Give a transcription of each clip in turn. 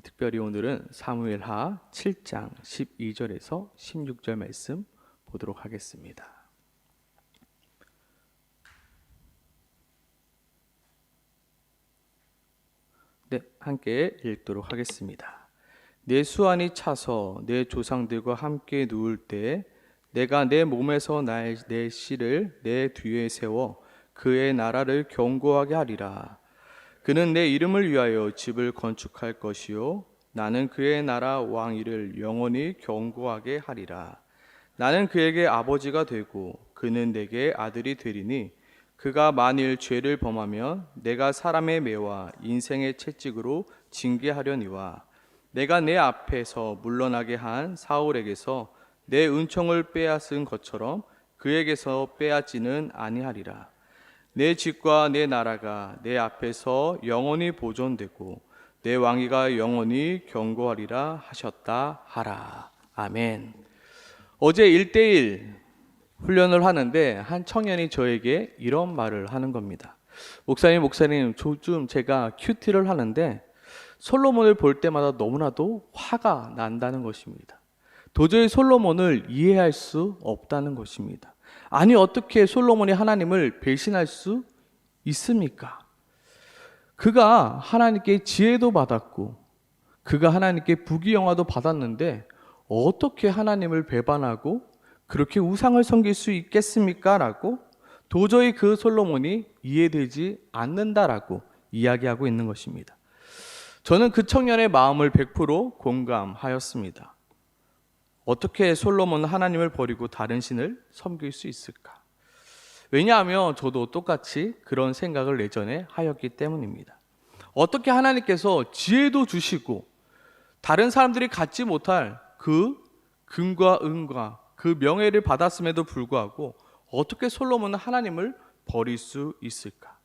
특별히 오늘은 사무엘하 7장 12절에서 16절 말씀 보도록 하겠습니다. 네, 함께 읽도록 하겠습니다. 내 수완이 차서 내 조상들과 함께 누울 때 내가 내 몸에서 내 씨를 내 뒤에 세워 그의 나라를 견고하게 하리라. 그는 내 이름을 위하여 집을 건축할 것이요 나는 그의 나라 왕위를 영원히 견고하게 하리라. 나는 그에게 아버지가 되고 그는 내게 아들이 되리니 그가 만일 죄를 범하면 내가 사람의 매와 인생의 채찍으로 징계하려니와 내가 내 앞에서 물러나게 한 사울에게서 내 은총을 빼앗은 것처럼 그에게서 빼앗지는 아니하리라. 내 집과 내 나라가 내 앞에서 영원히 보존되고 내 왕위가 영원히 견고하리라 하셨다 하라. 아멘. 어제 1대1 훈련을 하는데 한 청년이 저에게 이런 말을 하는 겁니다. 목사님, 요즘 제가 큐티를 하는데 솔로몬을 볼 때마다 너무나도 화가 난다는 것입니다. 도저히 솔로몬을 이해할 수 없다는 것입니다. 아니, 어떻게 솔로몬이 하나님을 배신할 수 있습니까? 그가 하나님께 지혜도 받았고 그가 하나님께 부귀영화도 받았는데 어떻게 하나님을 배반하고 그렇게 우상을 섬길 수 있겠습니까? 라고 도저히 그 솔로몬이 이해되지 않는다라고 이야기하고 있는 것입니다. 저는 그 청년의 마음을 100% 공감하였습니다. 어떻게 솔로몬은 하나님을 버리고 다른 신을 섬길 수 있을까? 왜냐하면 저도 똑같이 그런 생각을 예전에 하였기 때문입니다. 어떻게 하나님께서 지혜도 주시고 다른 사람들이 갖지 못할 그 금과 은과 그 명예를 받았음에도 불구하고 어떻게 솔로몬은 하나님을 버릴 수 있을까?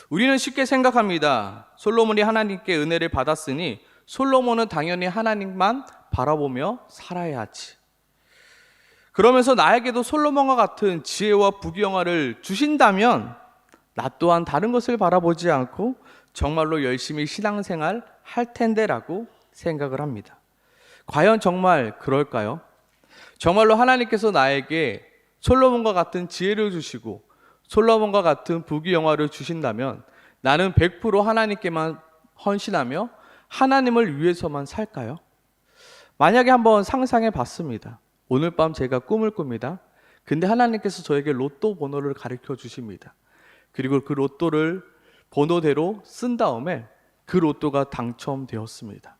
우리는 쉽게 생각합니다. 솔로몬이 하나님께 은혜를 받았으니 솔로몬은 당연히 하나님만 바라보며 살아야지. 그러면서 나에게도 솔로몬과 같은 지혜와 부귀영화를 주신다면 나 또한 다른 것을 바라보지 않고 정말로 열심히 신앙생활 할 텐데라고 생각을 합니다. 과연 정말 그럴까요? 정말로 하나님께서 나에게 솔로몬과 같은 지혜를 주시고 솔로몬과 같은 부귀영화를 주신다면 나는 100% 하나님께만 헌신하며 하나님을 위해서만 살까요? 만약에 한번 상상해 봤습니다. 오늘 밤 제가 꿈을 꿉니다. 근데 하나님께서 저에게 로또 번호를 가르쳐 주십니다. 그리고 그 로또를 번호대로 쓴 다음에 그 로또가 당첨되었습니다.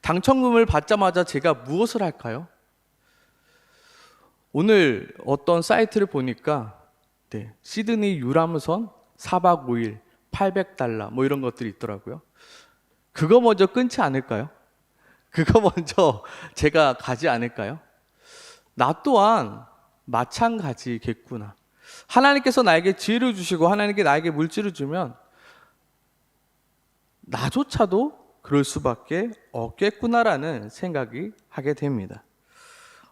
당첨금을 받자마자 제가 무엇을 할까요? 오늘 어떤 사이트를 보니까 시드니 유람선 4박 5일 800달러 뭐 이런 것들이 있더라고요. 그거 먼저 끊지 않을까요? 그거 먼저 제가 가지 않을까요? 나 또한 마찬가지겠구나. 하나님께서 나에게 지혜를 주시고 하나님께 나에게 물질을 주면 나조차도 그럴 수밖에 없겠구나라는 생각이 하게 됩니다.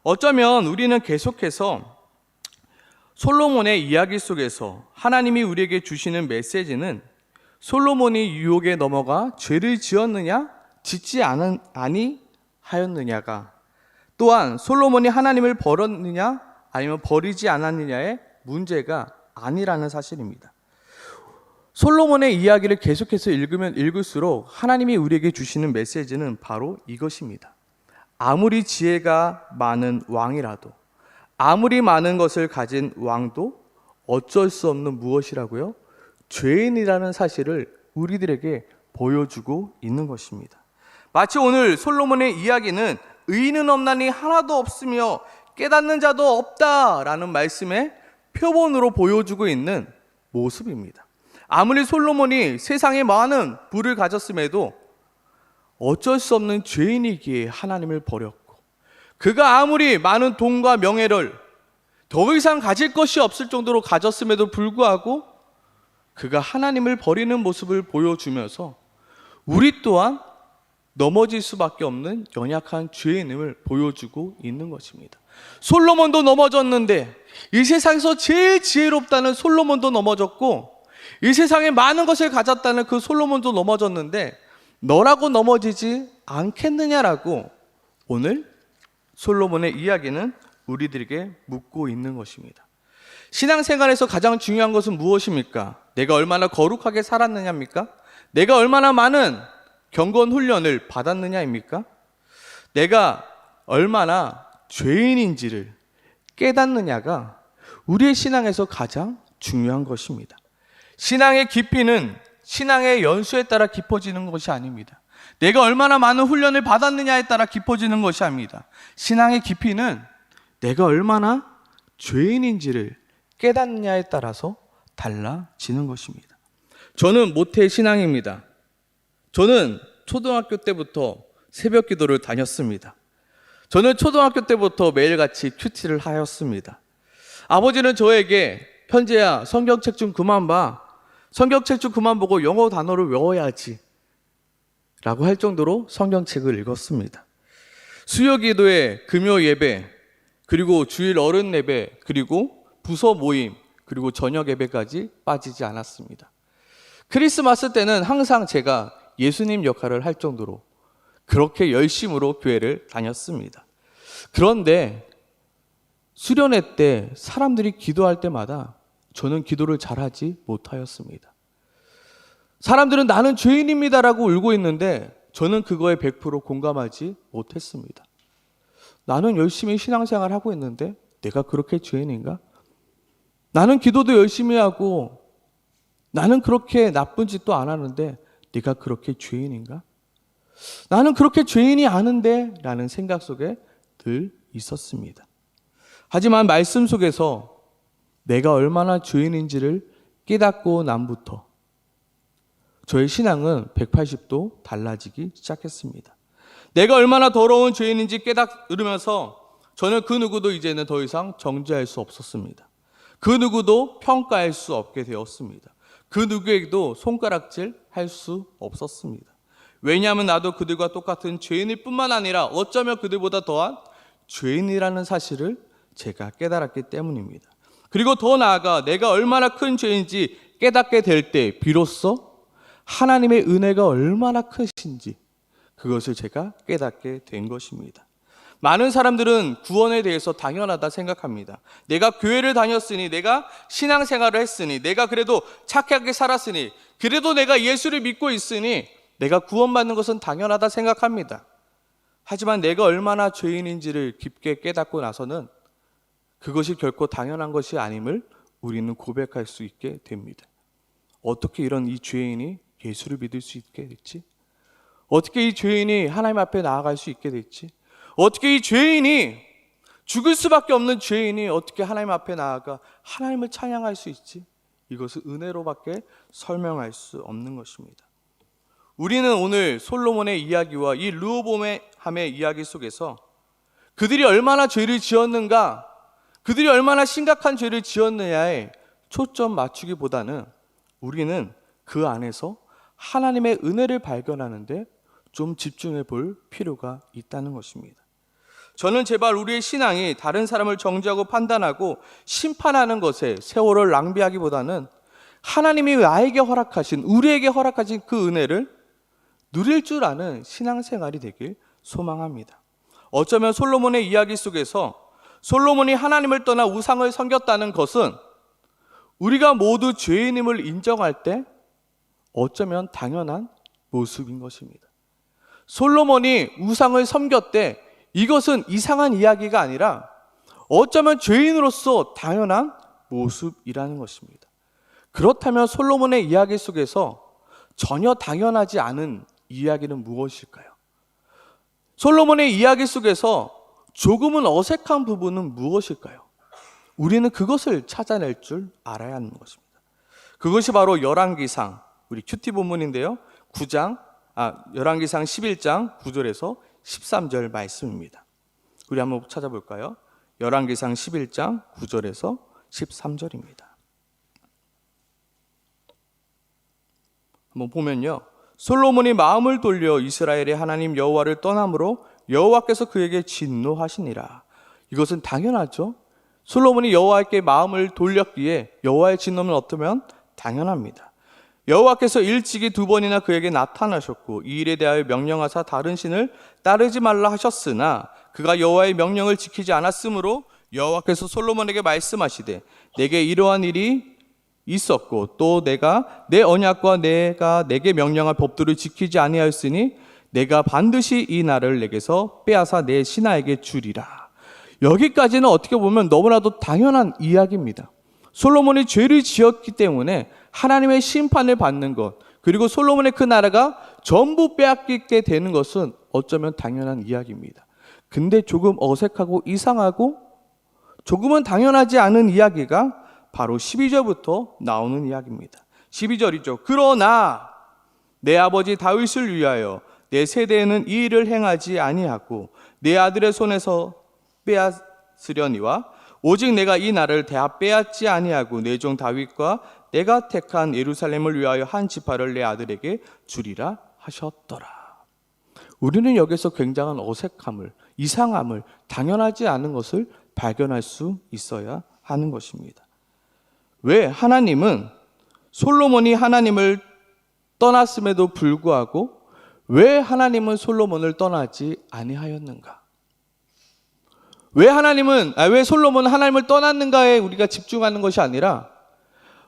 어쩌면 우리는 계속해서 솔로몬의 이야기 속에서 하나님이 우리에게 주시는 메시지는 솔로몬이 유혹에 넘어가 죄를 지었느냐 짓지 아니하였느냐가 또한 솔로몬이 하나님을 버렸느냐 아니면 버리지 않았느냐의 문제가 아니라는 사실입니다. 솔로몬의 이야기를 계속해서 읽으면 읽을수록 하나님이 우리에게 주시는 메시지는 바로 이것입니다. 아무리 지혜가 많은 왕이라도 아무리 많은 것을 가진 왕도 어쩔 수 없는 무엇이라고요? 죄인이라는 사실을 우리들에게 보여주고 있는 것입니다. 마치 오늘 솔로몬의 이야기는 의인은 없나니 하나도 없으며 깨닫는 자도 없다라는 말씀의 표본으로 보여주고 있는 모습입니다. 아무리 솔로몬이 세상에 많은 부를 가졌음에도 어쩔 수 없는 죄인이기에 하나님을 버렸고 그가 아무리 많은 돈과 명예를 더 이상 가질 것이 없을 정도로 가졌음에도 불구하고 그가 하나님을 버리는 모습을 보여주면서 우리 또한 넘어질 수밖에 없는 연약한 죄인임을 보여주고 있는 것입니다. 솔로몬도 넘어졌는데 이 세상에서 제일 지혜롭다는 솔로몬도 넘어졌고 이 세상에 많은 것을 가졌다는 그 솔로몬도 넘어졌는데 너라고 넘어지지 않겠느냐라고 오늘 솔로몬의 이야기는 우리들에게 묻고 있는 것입니다. 신앙생활에서 가장 중요한 것은 무엇입니까? 내가 얼마나 거룩하게 살았느냐입니까? 내가 얼마나 많은 경건 훈련을 받았느냐입니까? 내가 얼마나 죄인인지를 깨닫느냐가 우리의 신앙에서 가장 중요한 것입니다. 신앙의 깊이는 신앙의 연수에 따라 깊어지는 것이 아닙니다. 내가 얼마나 많은 훈련을 받았느냐에 따라 깊어지는 것이 아닙니다. 신앙의 깊이는 내가 얼마나 죄인인지를 깨닫느냐에 따라서 달라지는 것입니다. 저는 모태 신앙입니다. 저는 초등학교 때부터 새벽 기도를 다녔습니다. 저는 초등학교 때부터 매일같이 큐티를 하였습니다. 아버지는 저에게 현재야 성경책 좀 그만 봐. 성경책 좀 그만 보고 영어 단어를 외워야지 라고 할 정도로 성경책을 읽었습니다. 수요 기도회, 금요 예배, 그리고 주일 어른 예배, 그리고 부서 모임, 그리고 저녁 예배까지 빠지지 않았습니다. 크리스마스 때는 항상 제가 예수님 역할을 할 정도로 그렇게 열심으로 교회를 다녔습니다. 그런데 수련회 때 사람들이 기도할 때마다 저는 기도를 잘하지 못하였습니다. 사람들은 나는 죄인입니다라고 울고 있는데 저는 그거에 100% 공감하지 못했습니다. 나는 열심히 신앙생활을 하고 있는데 내가 그렇게 죄인인가? 나는 기도도 열심히 하고 나는 그렇게 나쁜 짓도 안 하는데 네가 그렇게 죄인인가? 나는 그렇게 죄인이 아는데 라는 생각 속에 늘 있었습니다. 하지만 말씀 속에서 내가 얼마나 죄인인지를 깨닫고 남부터 저의 신앙은 180도 달라지기 시작했습니다. 내가 얼마나 더러운 죄인인지 깨달으면서 저는 그 누구도 이제는 더 이상 정죄할 수 없었습니다. 그 누구도 평가할 수 없게 되었습니다. 그 누구에게도 손가락질 할 수 없었습니다. 왜냐하면 나도 그들과 똑같은 죄인일 뿐만 아니라 어쩌면 그들보다 더한 죄인이라는 사실을 제가 깨달았기 때문입니다. 그리고 더 나아가 내가 얼마나 큰 죄인지 깨닫게 될 때 비로소 하나님의 은혜가 얼마나 크신지 그것을 제가 깨닫게 된 것입니다. 많은 사람들은 구원에 대해서 당연하다 생각합니다. 내가 교회를 다녔으니, 내가 신앙생활을 했으니, 내가 그래도 착하게 살았으니, 그래도 내가 예수를 믿고 있으니 내가 구원받는 것은 당연하다 생각합니다. 하지만 내가 얼마나 죄인인지를 깊게 깨닫고 나서는 그것이 결코 당연한 것이 아님을 우리는 고백할 수 있게 됩니다. 어떻게 이런 이 죄인이 예수를 믿을 수 있게 됐지? 어떻게 이 죄인이 하나님 앞에 나아갈 수 있게 됐지? 어떻게 이 죄인이, 죽을 수밖에 없는 죄인이 어떻게 하나님 앞에 나아가 하나님을 찬양할 수 있지? 이것을 은혜로밖에 설명할 수 없는 것입니다. 우리는 오늘 솔로몬의 이야기와 이 르호보암의 이야기 속에서 그들이 얼마나 죄를 지었는가, 그들이 얼마나 심각한 죄를 지었느냐에 초점 맞추기보다는 우리는 그 안에서 하나님의 은혜를 발견하는데 좀 집중해 볼 필요가 있다는 것입니다. 저는 제발 우리의 신앙이 다른 사람을 정죄하고 판단하고 심판하는 것에 세월을 낭비하기보다는 하나님이 나에게 허락하신, 우리에게 허락하신 그 은혜를 누릴 줄 아는 신앙생활이 되길 소망합니다. 어쩌면 솔로몬의 이야기 속에서 솔로몬이 하나님을 떠나 우상을 섬겼다는 것은 우리가 모두 죄인임을 인정할 때 어쩌면 당연한 모습인 것입니다. 솔로몬이 우상을 섬겼대, 이것은 이상한 이야기가 아니라 어쩌면 죄인으로서 당연한 모습이라는 것입니다. 그렇다면 솔로몬의 이야기 속에서 전혀 당연하지 않은 이야기는 무엇일까요? 솔로몬의 이야기 속에서 조금은 어색한 부분은 무엇일까요? 우리는 그것을 찾아낼 줄 알아야 하는 것입니다. 그것이 바로 열왕기상, 우리 큐티 본문인데요. 열왕기상 11장 9절에서 13절 말씀입니다. 우리 한번 찾아볼까요? 열왕기상 11장 9절에서 13절입니다. 한번 보면요. 솔로몬이 마음을 돌려 이스라엘의 하나님 여호와를 떠남으로 여호와께서 그에게 진노하시니라. 이것은 당연하죠. 솔로몬이 여호와께 마음을 돌렸기에 여호와의 진노는 어떠면 당연합니다. 여호와께서 일찍이 2번이나 그에게 나타나셨고 이 일에 대하여 명령하사 다른 신을 따르지 말라 하셨으나 그가 여호와의 명령을 지키지 않았으므로 여호와께서 솔로몬에게 말씀하시되 내게 이러한 일이 있었고 또 내가 내 언약과 내가 내게 명령한 법도를 지키지 아니하였으니 내가 반드시 이 날을 내게서 빼앗아 내 신하에게 주리라. 여기까지는 어떻게 보면 너무나도 당연한 이야기입니다. 솔로몬이 죄를 지었기 때문에 하나님의 심판을 받는 것, 그리고 솔로몬의 그 나라가 전부 빼앗기게 되는 것은 어쩌면 당연한 이야기입니다. 근데 조금 어색하고 이상하고 조금은 당연하지 않은 이야기가 바로 12절부터 나오는 이야기입니다. 12절이죠. 그러나 내 아버지 다윗을 위하여 내 세대에는 이 일을 행하지 아니하고 내 아들의 손에서 빼앗으려니와 오직 내가 이 나라를 다 빼앗지 아니하고 내 종 다윗과 내가 택한 예루살렘을 위하여 한 지파를 내 아들에게 주리라 하셨더라. 우리는 여기서 굉장한 어색함을, 이상함을, 당연하지 않은 것을 발견할 수 있어야 하는 것입니다. 왜 하나님은 솔로몬이 하나님을 떠났음에도 불구하고 왜 하나님은 솔로몬을 떠나지 아니하였는가? 왜 솔로몬은 하나님을 떠났는가에 우리가 집중하는 것이 아니라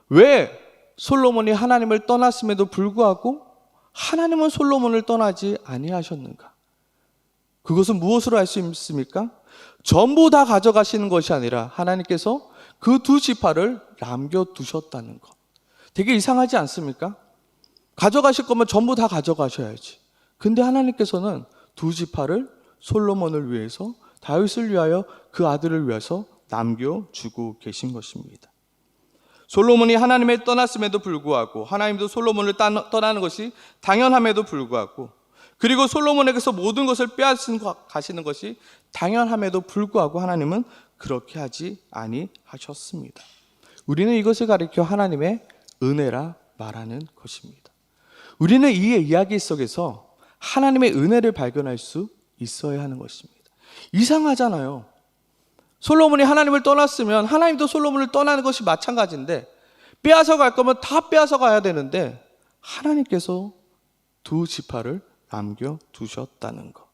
왜 솔로몬이 하나님을 떠났음에도 불구하고 하나님은 솔로몬을 떠나지 아니하셨는가? 그것은 무엇으로 알 수 있습니까? 전부 다 가져가시는 것이 아니라 하나님께서 그 2지파를 남겨두셨다는 것. 되게 이상하지 않습니까? 가져가실 거면 전부 다 가져가셔야지. 근데 하나님께서는 2지파를 솔로몬을 위해서, 다윗을 위하여, 그 아들을 위해서 남겨주고 계신 것입니다. 솔로몬이 하나님을 떠났음에도 불구하고 하나님도 솔로몬을 떠나는 것이 당연함에도 불구하고 그리고 솔로몬에게서 모든 것을 빼앗으시는 것이 당연함에도 불구하고 하나님은 그렇게 하지 아니하셨습니다. 우리는 이것을 가리켜 하나님의 은혜라 말하는 것입니다. 우리는 이 이야기 속에서 하나님의 은혜를 발견할 수 있어야 하는 것입니다. 이상하잖아요. 솔로몬이 하나님을 떠났으면 하나님도 솔로몬을 떠나는 것이 마찬가지인데 빼앗아 갈 거면 다 빼앗아 가야 되는데 하나님께서 2지파를 남겨두셨다는 것.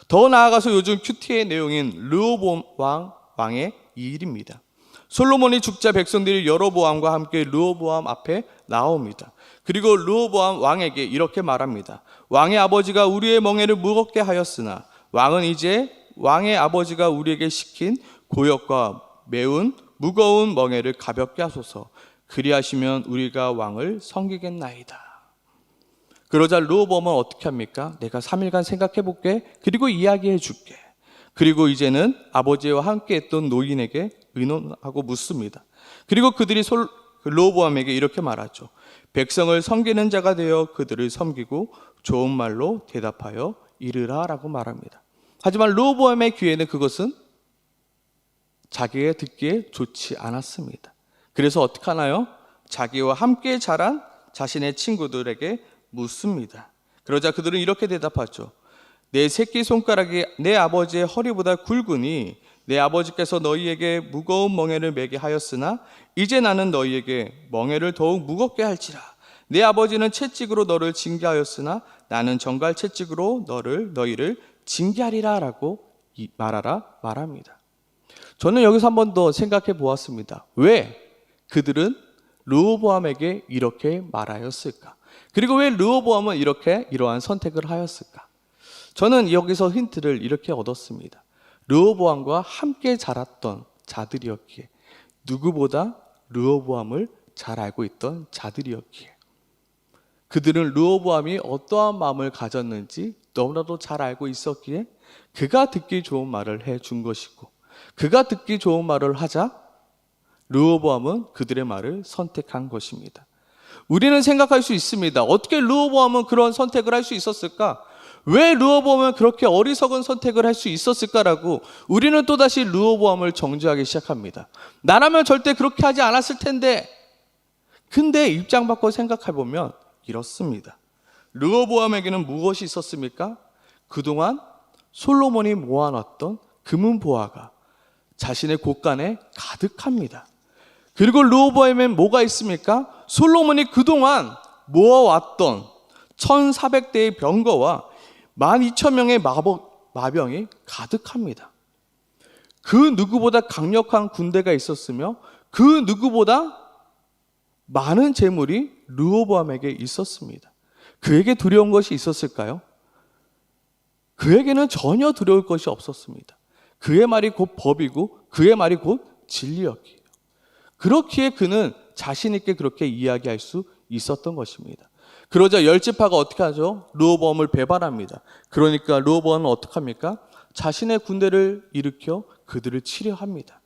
더 나아가서 요즘 큐티의 내용인 르호보암 왕의 이 일입니다. 솔로몬이 죽자 백성들이 여로보암과 함께 르호보암 앞에 나옵니다. 그리고 르호보암 왕에게 이렇게 말합니다. 왕의 아버지가 우리의 멍에를 무겁게 하였으나 왕은 이제 왕의 아버지가 우리에게 시킨 고역과 매운 무거운 멍에를 가볍게 하소서. 그리하시면 우리가 왕을 섬기겠나이다. 그러자 르호보암은 어떻게 합니까? 내가 3일간 생각해 볼게. 그리고 이야기해 줄게. 그리고 이제는 아버지와 함께 했던 노인에게 의논하고 묻습니다. 그리고 그들이 르호보암에게 이렇게 말하죠. 백성을 섬기는 자가 되어 그들을 섬기고 좋은 말로 대답하여 이르라 라고 말합니다. 하지만 르호보암의 귀에는 그것은 자기가 듣기에 좋지 않았습니다. 그래서 어떻게 하나요? 자기와 함께 자란 자신의 친구들에게 묻습니다. 그러자 그들은 이렇게 대답하죠. 내 새끼손가락이 내 아버지의 허리보다 굵으니 내 아버지께서 너희에게 무거운 멍에를 매게 하였으나 이제 나는 너희에게 멍에를 더욱 무겁게 할지라. 내 아버지는 채찍으로 너를 징계하였으나 나는 정갈 채찍으로 너희를 징계하리라 라고 말합니다. 저는 여기서 한 번 더 생각해 보았습니다. 왜 그들은 르호보암에게 이렇게 말하였을까? 그리고 왜 르호보암은 이러한 선택을 하였을까? 저는 여기서 힌트를 이렇게 얻었습니다. 르호보암과 함께 자랐던 자들이었기에, 누구보다 르호보암을 잘 알고 있던 자들이었기에, 그들은 르호보암이 어떠한 마음을 가졌는지 너무나도 잘 알고 있었기에 그가 듣기 좋은 말을 해준 것이고, 그가 듣기 좋은 말을 하자 르호보암은 그들의 말을 선택한 것입니다. 우리는 생각할 수 있습니다. 어떻게 르호보암은 그런 선택을 할 수 있었을까? 왜 르호보암은 그렇게 어리석은 선택을 할 수 있었을까라고 우리는 또다시 르호보암을 정죄하기 시작합니다. 나라면 절대 그렇게 하지 않았을 텐데. 근데 입장 바꿔 생각해 보면 이렇습니다. 르호보암에게는 무엇이 있었습니까? 그동안 솔로몬이 모아놨던 금은 보화가 자신의 곳간에 가득합니다. 그리고 르호보암에는 뭐가 있습니까? 솔로몬이 그동안 모아왔던 1400대의 병거와 12,000명의 마병이 가득합니다. 그 누구보다 강력한 군대가 있었으며 그 누구보다 많은 재물이 르호보암에게 있었습니다. 그에게 두려운 것이 있었을까요? 그에게는 전혀 두려울 것이 없었습니다. 그의 말이 곧 법이고 그의 말이 곧 진리였기에 그렇기에 그는 자신 있게 그렇게 이야기할 수 있었던 것입니다. 그러자 열지파가 어떻게 하죠? 르호보암을 배반합니다. 그러니까 르호보암은 어떻게 합니까? 자신의 군대를 일으켜 그들을 치려 합니다.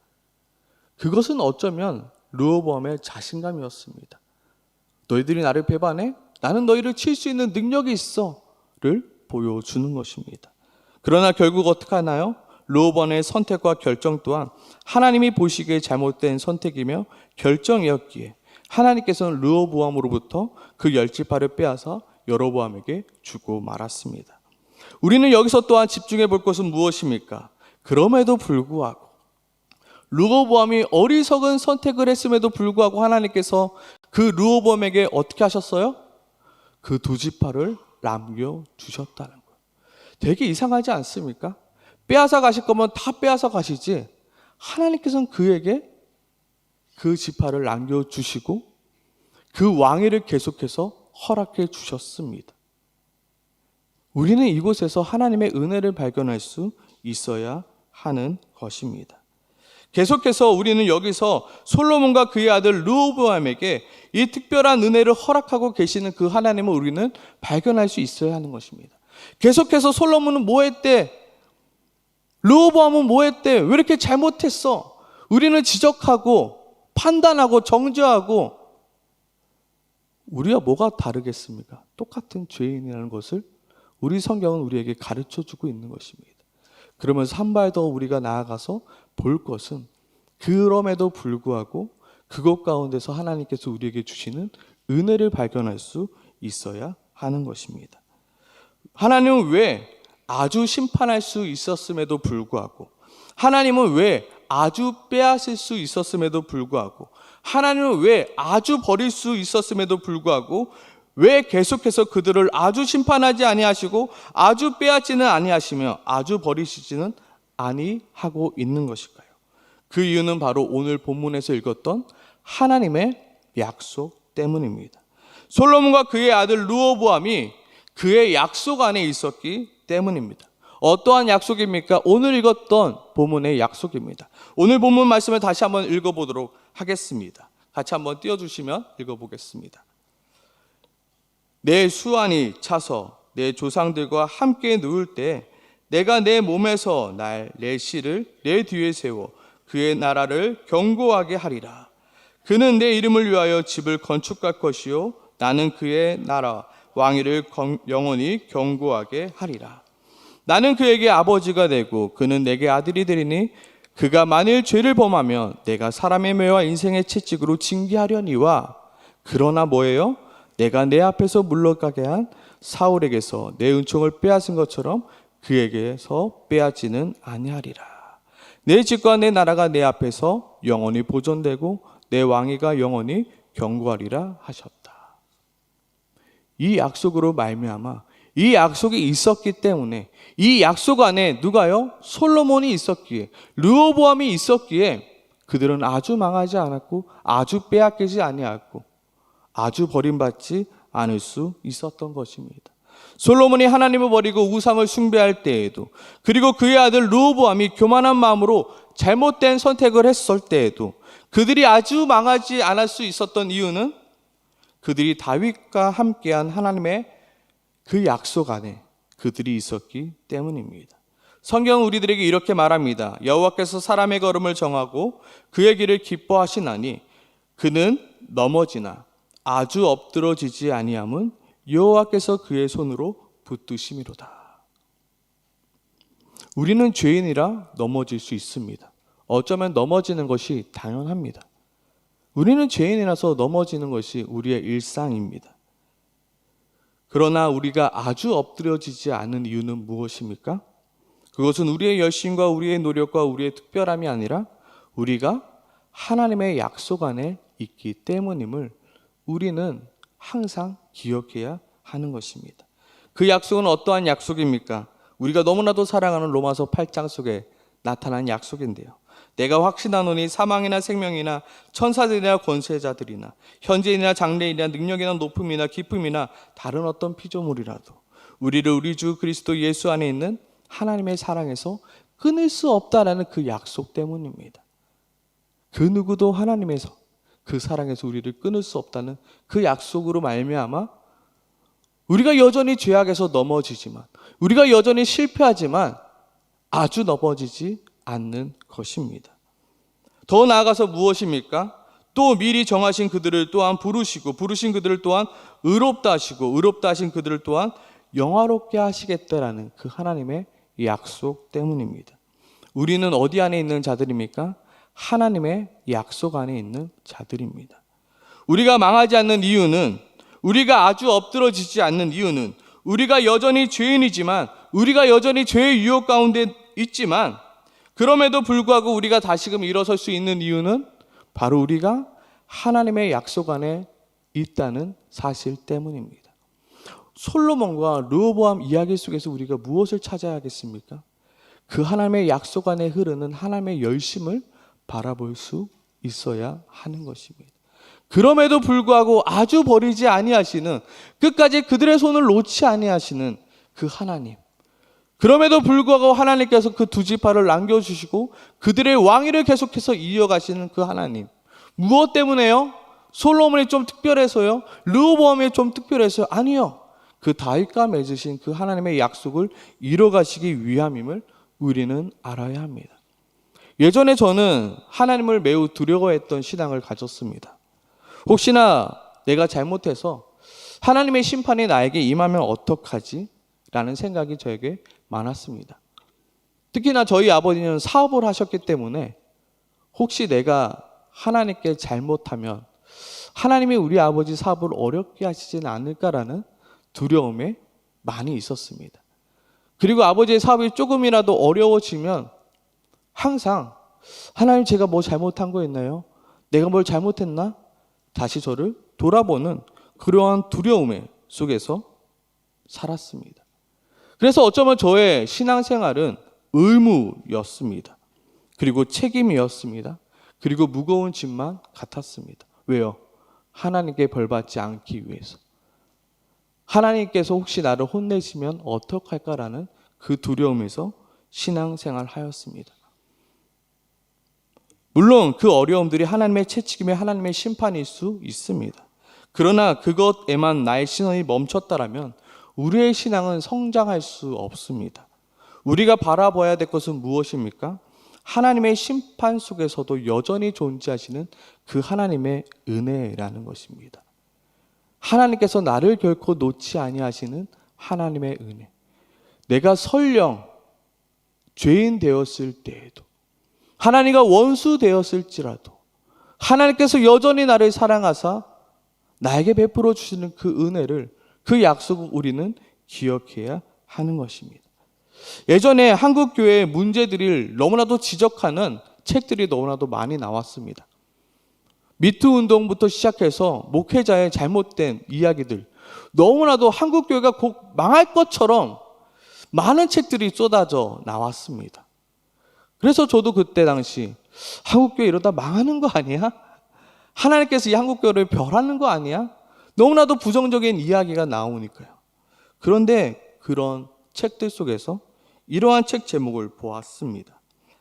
그것은 어쩌면 르호보암의 자신감이었습니다. 너희들이 나를 배반해? 나는 너희를 칠 수 있는 능력이 있어를 보여주는 것입니다. 그러나 결국 어떻게 하나요? 르호보암의 선택과 결정 또한 하나님이 보시기에 잘못된 선택이며 결정이었기에 하나님께서는 르호보암으로부터 그 열지파를 빼앗아 여로보암에게 주고 말았습니다. 우리는 여기서 또한 집중해 볼 것은 무엇입니까? 그럼에도 불구하고 르호보암이 어리석은 선택을 했음에도 불구하고 하나님께서 그 르호보암에게 어떻게 하셨어요? 그 두 지파를 남겨주셨다는 거예요. 되게 이상하지 않습니까? 빼앗아 가실 거면 다 빼앗아 가시지 하나님께서는 그에게 그 지파를 남겨주시고 그 왕위를 계속해서 허락해 주셨습니다. 우리는 이곳에서 하나님의 은혜를 발견할 수 있어야 하는 것입니다. 계속해서 우리는 여기서 솔로몬과 그의 아들 르호보암에게 이 특별한 은혜를 허락하고 계시는 그 하나님을 우리는 발견할 수 있어야 하는 것입니다. 계속해서 솔로몬은 뭐 했대? 르호보암은 뭐 했대? 왜 이렇게 잘못했어? 우리는 지적하고 판단하고 정죄하고 우리가 뭐가 다르겠습니까? 똑같은 죄인이라는 것을 우리 성경은 우리에게 가르쳐주고 있는 것입니다. 그러면서 한 발 더 우리가 나아가서 볼 것은 그럼에도 불구하고 그것 가운데서 하나님께서 우리에게 주시는 은혜를 발견할 수 있어야 하는 것입니다. 하나님은 왜 아주 심판할 수 있었음에도 불구하고 하나님은 왜 아주 빼앗을 수 있었음에도 불구하고 하나님은 왜 아주 버릴 수 있었음에도 불구하고 왜 계속해서 그들을 아주 심판하지 아니하시고 아주 빼앗지는 아니하시며 아주 버리시지는 아니하고 있는 것일까요? 그 이유는 바로 오늘 본문에서 읽었던 하나님의 약속 때문입니다. 솔로몬과 그의 아들 르호보암이 그의 약속 안에 있었기 때문입니다. 어떠한 약속입니까? 오늘 읽었던 본문의 약속입니다. 오늘 본문 말씀을 다시 한번 읽어보도록 하겠습니다. 같이 한번 띄워주시면 읽어보겠습니다. 내 수완이 차서 내 조상들과 함께 누울 때 내가 내 몸에서 내 씨를 내 뒤에 세워 그의 나라를 견고하게 하리라. 그는 내 이름을 위하여 집을 건축할 것이요 나는 그의 나라 왕위를 영원히 견고하게 하리라. 나는 그에게 아버지가 되고 그는 내게 아들이 되리니 그가 만일 죄를 범하면 내가 사람의 매와 인생의 채찍으로 징계하려니와 그러나 뭐예요? 내가 내 앞에서 물러가게 한 사울에게서 내 은총을 빼앗은 것처럼 그에게서 빼앗지는 아니하리라. 내 집과 내 나라가 내 앞에서 영원히 보존되고 내 왕위가 영원히 견고하리라 하셨다. 이 약속으로 말미암아 이 약속이 있었기 때문에 이 약속 안에 누가요? 솔로몬이 있었기에 르호보암이 있었기에 그들은 아주 망하지 않았고 아주 빼앗기지 아니하고 아주 버림받지 않을 수 있었던 것입니다. 솔로몬이 하나님을 버리고 우상을 숭배할 때에도 그리고 그의 아들 르호보암이 교만한 마음으로 잘못된 선택을 했을 때에도 그들이 아주 망하지 않을 수 있었던 이유는 그들이 다윗과 함께한 하나님의 그 약속 안에 그들이 있었기 때문입니다. 성경은 우리들에게 이렇게 말합니다. 여호와께서 사람의 걸음을 정하고 그의 길을 기뻐하시나니 그는 넘어지나 아주 엎드러지지 아니함은 여호와께서 그의 손으로 붙드심이로다. 우리는 죄인이라 넘어질 수 있습니다. 어쩌면 넘어지는 것이 당연합니다. 우리는 죄인이라서 넘어지는 것이 우리의 일상입니다. 그러나 우리가 아주 엎드려지지 않는 이유는 무엇입니까? 그것은 우리의 열심과 우리의 노력과 우리의 특별함이 아니라 우리가 하나님의 약속 안에 있기 때문임을 우리는 항상 기억해야 하는 것입니다. 그 약속은 어떠한 약속입니까? 우리가 너무나도 사랑하는 로마서 8장 속에 나타난 약속인데요. 내가 확신하노니 사망이나 생명이나 천사들이나 권세자들이나 현재이나 장래이나 능력이나 높음이나 깊음이나 다른 어떤 피조물이라도 우리를 우리 주 그리스도 예수 안에 있는 하나님의 사랑에서 끊을 수 없다라는 그 약속 때문입니다. 그 누구도 하나님에서 그 사랑에서 우리를 끊을 수 없다는 그 약속으로 말미암아 우리가 여전히 죄악에서 넘어지지만, 우리가 여전히 실패하지만 아주 넘어지지 않는 것입니다. 더 나아가서 무엇입니까? 또 미리 정하신 그들을 또한 부르시고, 부르신 그들을 또한 의롭다 하시고, 의롭다 하신 그들을 또한 영화롭게 하시겠다라는 그 하나님의 약속 때문입니다. 우리는 어디 안에 있는 자들입니까? 하나님의 약속 안에 있는 자들입니다. 우리가 망하지 않는 이유는, 우리가 아주 엎드러지지 않는 이유는, 우리가 여전히 죄인이지만, 우리가 여전히 죄의 유혹 가운데 있지만, 그럼에도 불구하고 우리가 다시금 일어설 수 있는 이유는 바로 우리가 하나님의 약속 안에 있다는 사실 때문입니다. 솔로몬과 르호보암 이야기 속에서 우리가 무엇을 찾아야 하겠습니까? 그 하나님의 약속 안에 흐르는 하나님의 열심을 바라볼 수 있어야 하는 것입니다. 그럼에도 불구하고 아주 버리지 아니하시는, 끝까지 그들의 손을 놓지 아니하시는 그 하나님, 그럼에도 불구하고 하나님께서 그 두 지파를 남겨주시고 그들의 왕위를 계속해서 이어가시는 그 하나님, 무엇 때문에요? 솔로몬이 좀 특별해서요? 르호보암이 좀 특별해서요? 아니요. 그 다윗과 맺으신 그 하나님의 약속을 이뤄가시기 위함임을 우리는 알아야 합니다. 예전에 저는 하나님을 매우 두려워했던 신앙을 가졌습니다. 혹시나 내가 잘못해서 하나님의 심판이 나에게 임하면 어떡하지? 라는 생각이 저에게 많았습니다. 특히나 저희 아버지는 사업을 하셨기 때문에 혹시 내가 하나님께 잘못하면 하나님이 우리 아버지 사업을 어렵게 하시진 않을까라는 두려움에 많이 있었습니다. 그리고 아버지의 사업이 조금이라도 어려워지면 항상 하나님, 제가 뭐 잘못한 거 있나요? 내가 뭘 잘못했나? 다시 저를 돌아보는 그러한 두려움 속에서 살았습니다. 그래서 어쩌면 저의 신앙생활은 의무였습니다. 그리고 책임이었습니다. 그리고 무거운 짐만 같았습니다. 왜요? 하나님께 벌받지 않기 위해서. 하나님께서 혹시 나를 혼내시면 어떡할까라는 그 두려움에서 신앙생활 하였습니다. 물론 그 어려움들이 하나님의 채찍임에 하나님의 심판일 수 있습니다. 그러나 그것에만 나의 신앙이 멈췄다라면 우리의 신앙은 성장할 수 없습니다. 우리가 바라봐야 될 것은 무엇입니까? 하나님의 심판 속에서도 여전히 존재하시는 그 하나님의 은혜라는 것입니다. 하나님께서 나를 결코 놓지 아니하시는 하나님의 은혜. 내가 설령 죄인 되었을 때에도, 하나님과 원수 되었을지라도 하나님께서 여전히 나를 사랑하사 나에게 베풀어 주시는 그 은혜를, 그 약속을 우리는 기억해야 하는 것입니다. 예전에 한국 교회의 문제들을 너무나도 지적하는 책들이 너무나도 많이 나왔습니다. 미투 운동부터 시작해서 목회자의 잘못된 이야기들, 너무나도 한국 교회가 곧 망할 것처럼 많은 책들이 쏟아져 나왔습니다. 그래서 저도 그때 당시 한국 교회 이러다 망하는 거 아니야? 하나님께서 이 한국 교회를 멸하는 거 아니야? 너무나도 부정적인 이야기가 나오니까요. 그런데 그런 책들 속에서 이러한 책 제목을 보았습니다.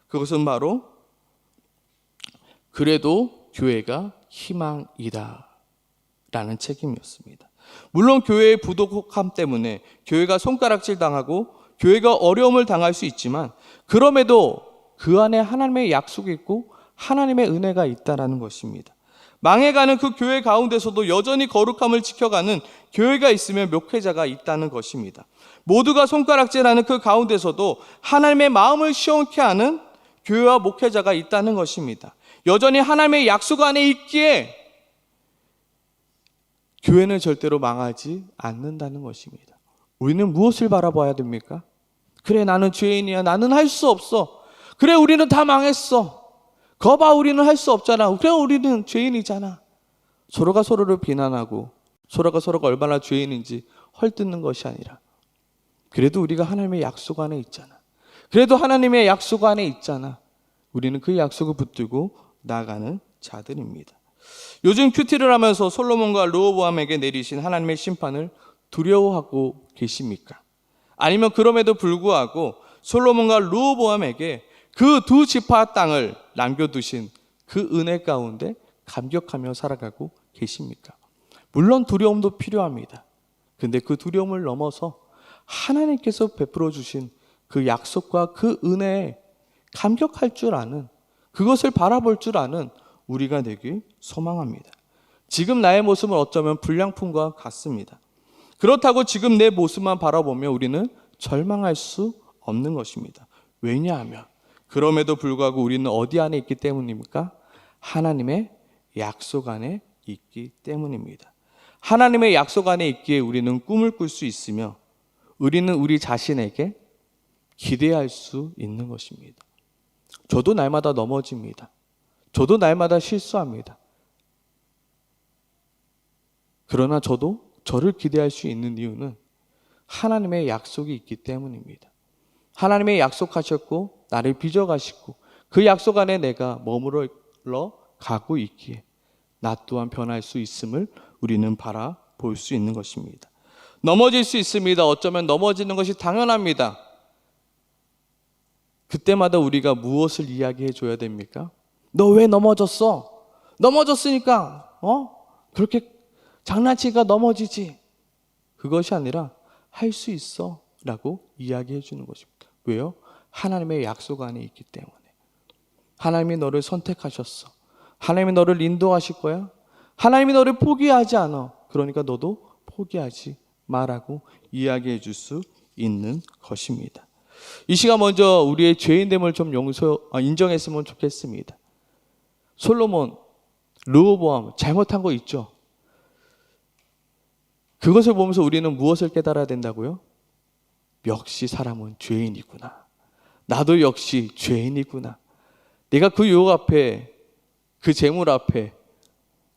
그것은 바로 그래도 교회가 희망이다 라는 책임이었습니다. 물론 교회의 부도덕함 때문에 교회가 손가락질 당하고 교회가 어려움을 당할 수 있지만, 그럼에도 그 안에 하나님의 약속이 있고 하나님의 은혜가 있다는 것입니다. 망해가는 그 교회 가운데서도 여전히 거룩함을 지켜가는 교회가 있으면 목회자가 있다는 것입니다. 모두가 손가락질하는 그 가운데서도 하나님의 마음을 시원케 하는 교회와 목회자가 있다는 것입니다. 여전히 하나님의 약속 안에 있기에 교회는 절대로 망하지 않는다는 것입니다. 우리는 무엇을 바라봐야 됩니까? 그래, 나는 죄인이야. 나는 할 수 없어. 그래, 우리는 다 망했어. 거봐, 우리는 할 수 없잖아. 그래, 우리는 죄인이잖아. 서로가 서로를 비난하고 서로가 얼마나 죄인인지 헐뜯는 것이 아니라 그래도 우리가 하나님의 약속 안에 있잖아. 그래도 하나님의 약속 안에 있잖아. 우리는 그 약속을 붙들고 나아가는 자들입니다. 요즘 큐티를 하면서 솔로몬과 르호보암에게 내리신 하나님의 심판을 두려워하고 계십니까? 아니면 그럼에도 불구하고 솔로몬과 르호보암에게 그 두 지파 땅을 남겨두신 그 은혜 가운데 감격하며 살아가고 계십니까? 물론 두려움도 필요합니다. 근데 그 두려움을 넘어서 하나님께서 베풀어 주신 그 약속과 그 은혜에 감격할 줄 아는, 그것을 바라볼 줄 아는 우리가 되길 소망합니다. 지금 나의 모습은 어쩌면 불량품과 같습니다. 그렇다고 지금 내 모습만 바라보며 우리는 절망할 수 없는 것입니다. 왜냐하면 그럼에도 불구하고 우리는 어디 안에 있기 때문입니까? 하나님의 약속 안에 있기 때문입니다. 하나님의 약속 안에 있기에 우리는 꿈을 꿀 수 있으며 우리는 우리 자신에게 기대할 수 있는 것입니다. 저도 날마다 넘어집니다. 저도 날마다 실수합니다. 그러나 저도 저를 기대할 수 있는 이유는 하나님의 약속이 있기 때문입니다. 하나님의 약속하셨고 나를 빚어가시고 그 약속 안에 내가 머물러 가고 있기에 나 또한 변할 수 있음을 우리는 바라볼 수 있는 것입니다. 넘어질 수 있습니다. 어쩌면 넘어지는 것이 당연합니다. 그때마다 우리가 무엇을 이야기해 줘야 됩니까? 너 왜 넘어졌어? 넘어졌으니까 그렇게 장난치니까 넘어지지. 그것이 아니라 할 수 있어 라고 이야기해 주는 것입니다. 왜요? 하나님의 약속 안에 있기 때문에. 하나님이 너를 선택하셨어. 하나님이 너를 인도하실 거야. 하나님이 너를 포기하지 않아. 그러니까 너도 포기하지 마라고 이야기해 줄 수 있는 것입니다. 이 시간 먼저 우리의 죄인됨을 좀 인정했으면 좋겠습니다. 솔로몬, 르호보암 잘못한 거 있죠? 그것을 보면서 우리는 무엇을 깨달아야 된다고요? 역시 사람은 죄인이구나. 나도 역시 죄인이구나. 내가 그 유혹 앞에, 그 재물 앞에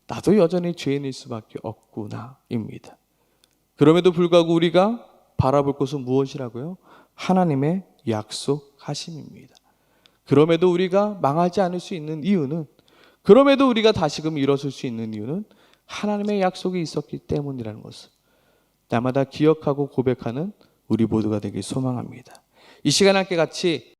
나도 여전히 죄인일 수밖에 없구나입니다. 그럼에도 불구하고 우리가 바라볼 것은 무엇이라고요? 하나님의 약속하심입니다. 그럼에도 우리가 망하지 않을 수 있는 이유는, 그럼에도 우리가 다시금 일어설 수 있는 이유는 하나님의 약속이 있었기 때문이라는 것을 날마다 기억하고 고백하는 우리 모두가 되길 소망합니다. 이 시간 함께 같이